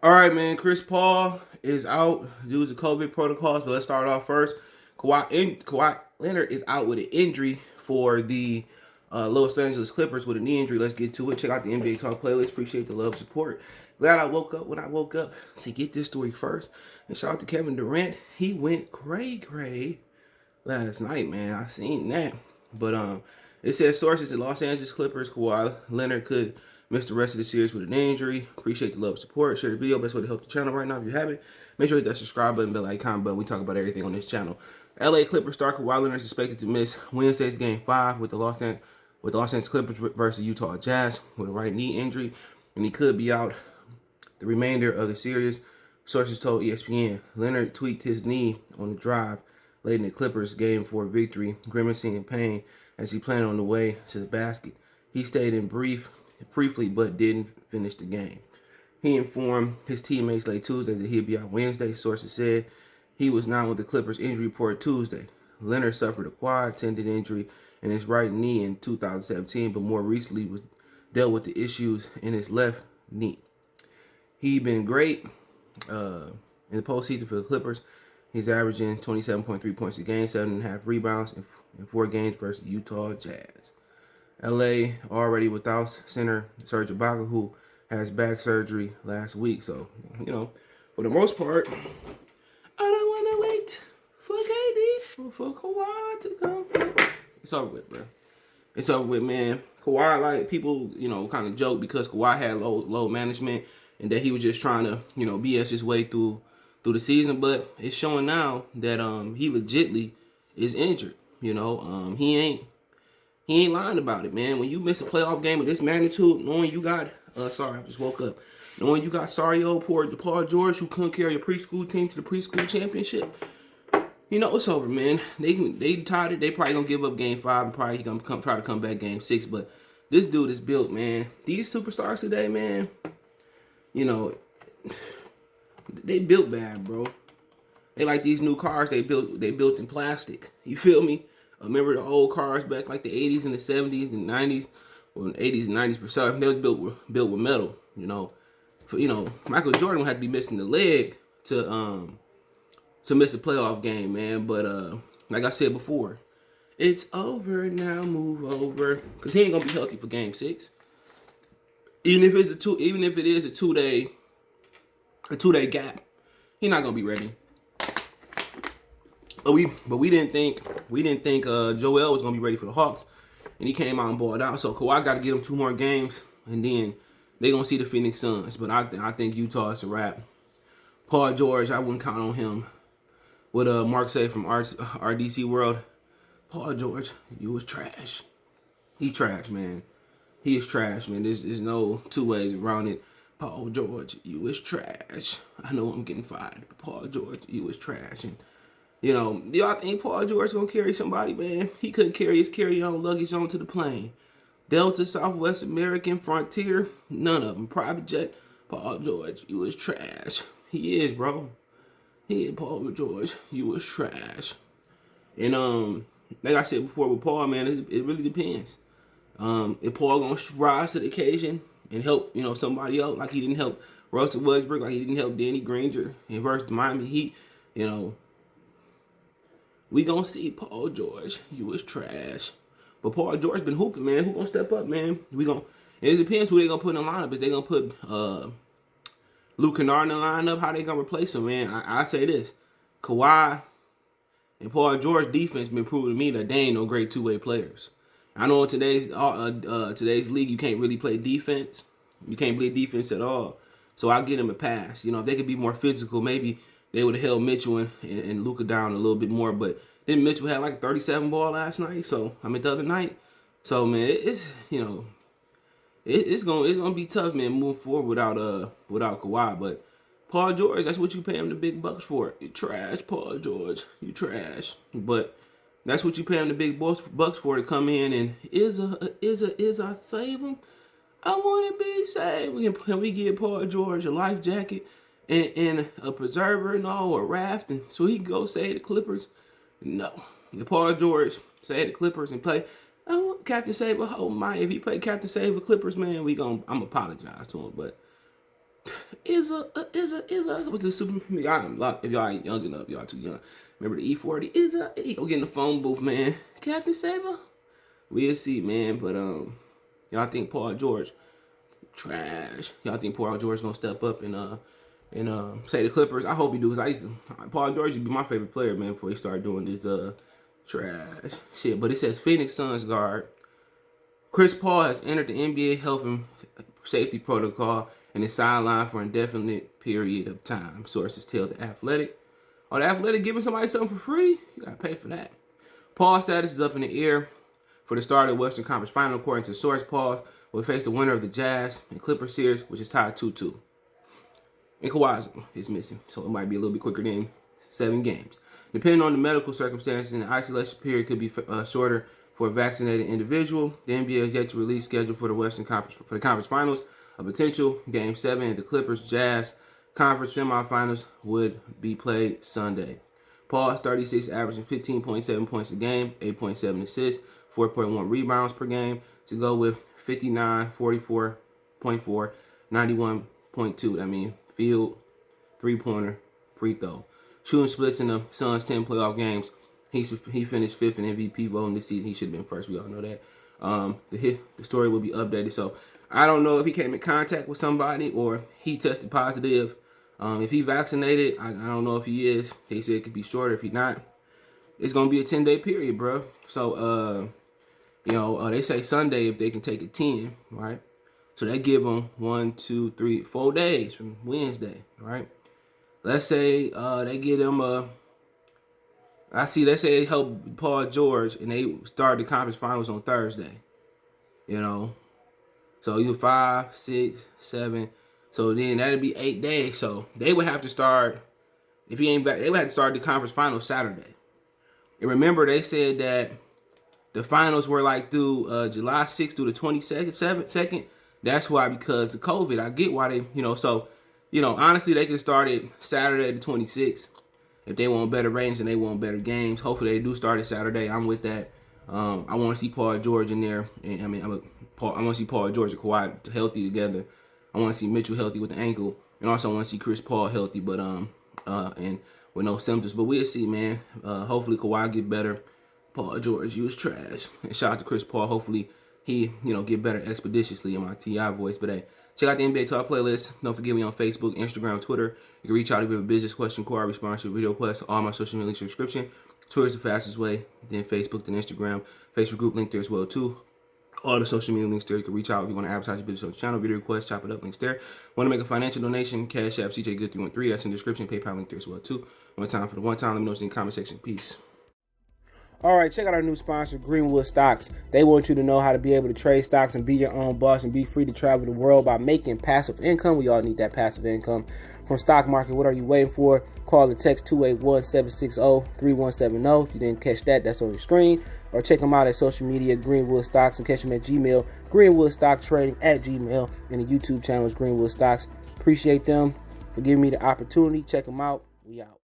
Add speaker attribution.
Speaker 1: All right, man. Chris Paul is out due to COVID protocols, but let's start off first. Kawhi Leonard is out with an injury for the Los Angeles Clippers with a knee injury. Let's get to it. Check out the NBA Talk playlist. Appreciate the love, support. Glad I woke up when I woke up to get this story first. And shout out to Kevin Durant. He went cray last night, man. I seen that. But it says sources at Los Angeles Clippers, Kawhi Leonard could miss the rest of the series with an injury. Appreciate the love, support. Share the video. Best way to help the channel right now if you haven't. Make sure you hit that subscribe button, bell icon button. We talk about everything on this channel. LA Clippers star Kawhi Leonard is expected to miss Wednesday's Game 5 with the Los Angeles Clippers versus Utah Jazz with a right knee injury, and he could be out the remainder of the series. Sources told ESPN. Leonard tweaked his knee on the drive late in the Clippers' Game 4 victory, grimacing in pain as he planned on the way to the basket. He stayed in briefly, but didn't finish the game. He informed his teammates late Tuesday that he'd be out Wednesday. Sources said he was not with the Clippers injury report Tuesday. Leonard suffered a quad tendon injury in his right knee in 2017, but more recently was dealt with the issues in his left knee. He's been great in the postseason for the Clippers. He's averaging 27.3 points a game, 7.5 rebounds in 4 games versus Utah Jazz. LA already without center Serge Ibaka, who has back surgery last week. So, for the most part, I don't want to wait for KD for Kawhi to come. It's over with, bro. It's over with, man. Kawhi, like, people, kind of joke because Kawhi had low management and that he was just trying to, BS his way through the season. But it's showing now that he legitly is injured. He ain't lying about it, man. When you miss a playoff game of this magnitude, knowing you got, sorry, I just woke up. Knowing you got sorry old poor Paul George who couldn't carry a preschool team to the preschool championship, it's over, man. They tired it. They probably gonna give up Game 5 and probably gonna try to come back Game 6. But this dude is built, man. These superstars today, man, they built bad, bro. They like these new cars they built in plastic. You feel me? Remember the old cars back like the 80s and the 70s and 90s, or 80s and 90s per se. They was built with metal. Michael Jordan had to be missing the leg to miss a playoff game, man. But like I said before, it's over now. Move over, cause he ain't gonna be healthy for Game 6. Even if it is a two day gap, he's not gonna be ready. But we didn't think Joel was gonna be ready for the Hawks, and he came out and balled out. So Kawhi got to get him 2 more games, and then they gonna see the Phoenix Suns. But I think Utah is a wrap. Paul George, I wouldn't count on him. What Mark say from RDC World? Paul George, you was trash. He trash, man. He is trash, man. There's no two ways around it. Paul George, you was trash. I know I'm getting fired, but Paul George, you was trash. And do y'all think Paul George gonna carry somebody, man? He couldn't carry his carry-on luggage onto the plane. Delta, Southwest American, Frontier, none of them. Private jet, Paul George, you was trash. He is, bro. He is Paul George, you was trash. And like I said before with Paul, man, it really depends. If Paul gonna rise to the occasion and help, somebody else, like he didn't help Russell Westbrook, like he didn't help Danny Granger in versus Miami Heat, we gonna see Paul George. You was trash. But Paul George been hooping, man. Who gonna step up, man? It depends who they gonna put in the lineup. If they gonna put Luke Kennard in the lineup, how they gonna replace him, man? I say this. Kawhi and Paul George defense been proving to me that they ain't no great two-way players. I know in today's league you can't really play defense. You can't play defense at all. So I'll give them a pass. If they could be more physical, maybe they would have held Mitchell and Luka down a little bit more. But then Mitchell had like a 37 ball last night. So, the other night. So, man, it's gonna be tough, man, moving forward without Kawhi. But Paul George, that's what you pay him the big bucks for. You trash, Paul George. You trash. But that's what you pay him the big bucks for, to come in and is I save him? I want to be saved. Can we give Paul George a life jacket and a preserver and all, a raft, and so he can go save the Clippers? No. If Paul George save the Clippers and play, I want Captain Save. Oh my! If he play Captain Save the Clippers, man, I'm apologize to him. But is a. What's the super? If y'all ain't young enough, y'all too young. Remember the E40 is a. He go get in the phone booth, man. Captain Saber. We'll see, man. But y'all think Paul George trash? Y'all think Paul George gonna step up and say the Clippers? I hope he do, cause Paul George used to be my favorite player, man, before he started doing this trash shit. But it says Phoenix Suns guard Chris Paul has entered the NBA health and safety protocol and is sidelined for an indefinite period of time. Sources tell The Athletic. Oh, The Athletic giving somebody something for free? You gotta pay for that. Paul's status is up in the air for the start of the Western Conference Final. According to source, Paul will face the winner of the Jazz and Clippers series, which is tied 2-2. And Kawhi is missing, so it might be a little bit quicker than 7 games. Depending on the medical circumstances, the isolation period could be shorter for a vaccinated individual. The NBA has yet to release schedule for the Western Conference for the conference finals. A potential Game 7 at the Clippers Jazz conference semifinals would be played Sunday. Paul's 36, averaging 15.7 points a game, 8.7 assists, 4.1 rebounds per game, to go with 59, 44.4, 91.2. I mean, field, three-pointer, free throw. Shooting splits in the Suns' 10 playoff games. He finished 5th in MVP voting this season. He should have been first. We all know that. The story will be updated. So I don't know if he came in contact with somebody or he tested positive. If he vaccinated, I don't know if he is. They said it could be shorter. If he not, it's gonna be a 10-day period, bro. So they say Sunday if they can take it 10, right? So they give them 1, 2, 3, 4 days from Wednesday, right? Let's say they get him let's say they help Paul George and they start the conference finals on Thursday. So you 5, 6, 7. So then that'd be 8 days. So they would have to start, if he ain't back, they would have to start the conference finals Saturday. And remember, they said that the finals were like through July 6th through the 22nd. That's why, because of COVID. I get why they, honestly, they can start it Saturday the 26th. If they want better ratings and they want better games, hopefully they do start it Saturday. I'm with that. I want to see Paul George in there. And I want to see Paul George and Kawhi healthy together. I want to see Mitchell healthy with the ankle, and also want to see Chris Paul healthy, but and with no symptoms. But we'll see, man. Hopefully Kawhi get better. Paul George, you was trash. And shout out to Chris Paul. Hopefully he, get better expeditiously in my TI voice. But hey, check out the NBA Talk playlist. Don't forget me on Facebook, Instagram, Twitter. You can reach out if you have a business question, query, response to video requests. All my social media links in the description. Twitter is the fastest way. Then Facebook, then Instagram. Facebook group link there as well too. All the social media links there. You can reach out if you want to advertise your business on the channel, video requests, chop it up, links there. Want to make a financial donation? Cash App, CJGood313. That's in the description. PayPal link there as well too. One time for the one time. Let me know in the comment section. Peace. All right, check out our new sponsor, Greenwood Stocks. They want you to know how to be able to trade stocks and be your own boss and be free to travel the world by making passive income. We all need that passive income from stock market. What are you waiting for? Call or text 281-760-3170. If you didn't catch that, that's on your screen. Or check them out at social media, Greenwood Stocks, and catch them at Gmail, greenwoodstocktrading at Gmail, and the YouTube channel is Greenwood Stocks. Appreciate them for giving me the opportunity. Check them out. We out.